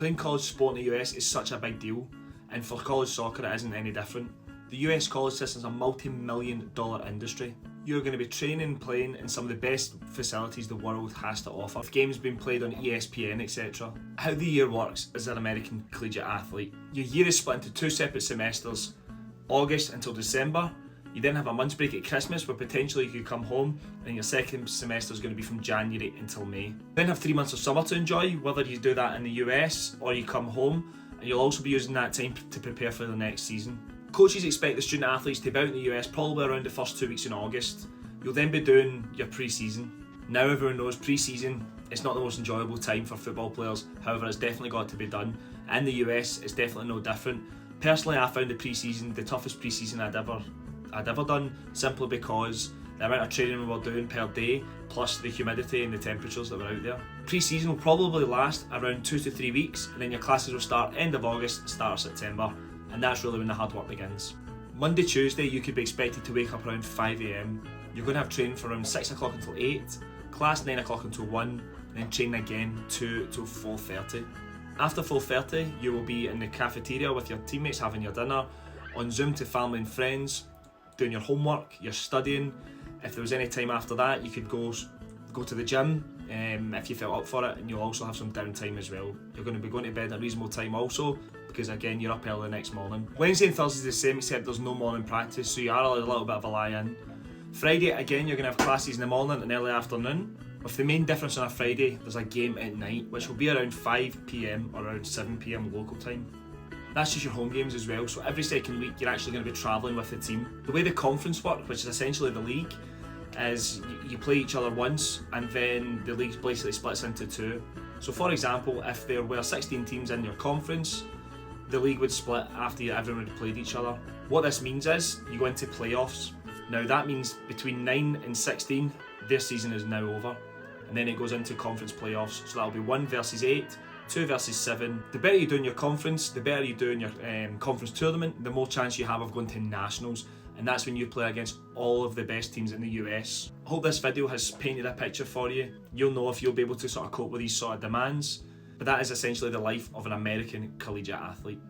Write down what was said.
Playing college sport in the US is such a big deal, and for college soccer it isn't any different. The US college system is a multi-million-dollar industry. You're going to be training and playing in some of the best facilities the world has to offer, with games being played on ESPN, etc. How the year works as an American collegiate athlete. Your year is split into 2 separate semesters, August until December. You then have a month's break at Christmas where potentially you could come home, and your second semester is going to be from January until May. You then have 3 months of summer to enjoy, whether you do that in the US or you come home, and you'll also be using that time to prepare for the next season. Coaches expect the student athletes to be out in the US probably around the first 2 weeks in August. You'll then be doing your pre-season. Now everyone knows pre-season, it's not the most enjoyable time for football players, however it's definitely got to be done. In the US it's definitely no different. Personally, I found the pre-season the toughest pre-season I'd ever done, simply because the amount of training we were doing per day, plus the humidity and the temperatures that were out there. Pre-season will probably last around 2 to 3 weeks, and then your classes will start end of August, start of September, and that's really when the hard work begins. Monday, Tuesday, you could be expected to wake up around 5 AM. You're going to have training from around 6 o'clock until 8, class 9 o'clock until 1, and then training again 2 till 4:30. After 4:30, you will be in the cafeteria with your teammates having your dinner, on Zoom to family and friends, doing your homework, you're studying. If there was any time after that, you could go to the gym if you felt up for it, and you'll also have some downtime as well. You're going to be going to bed at a reasonable time also, because again you're up early the next morning. Wednesday and Thursday is the same, except there's no morning practice, so you are a little bit of a lie-in. Friday, again, you're going to have classes in the morning and early afternoon, with the main difference on a Friday, there's a game at night, which will be around 5 PM or around 7 PM local time. That's just your home games as well, so every second week you're actually going to be travelling with the team. The way the conference works, which is essentially the league, is you play each other once and then the league basically splits into 2. So for example, if there were 16 teams in your conference, the league would split after everyone had played each other. What this means is you go into playoffs. Now that means between 9 and 16, their season is now over, and then it goes into conference playoffs, so that'll be 1 versus 8, 2 versus 7. The better you do in your conference, the better you do in your conference tournament, the more chance you have of going to nationals, and that's when you play against all of the best teams in the US. I hope this video has painted a picture for you. You'll know if you'll be able to sort of cope with these sort of demands, but that is essentially the life of an American collegiate athlete.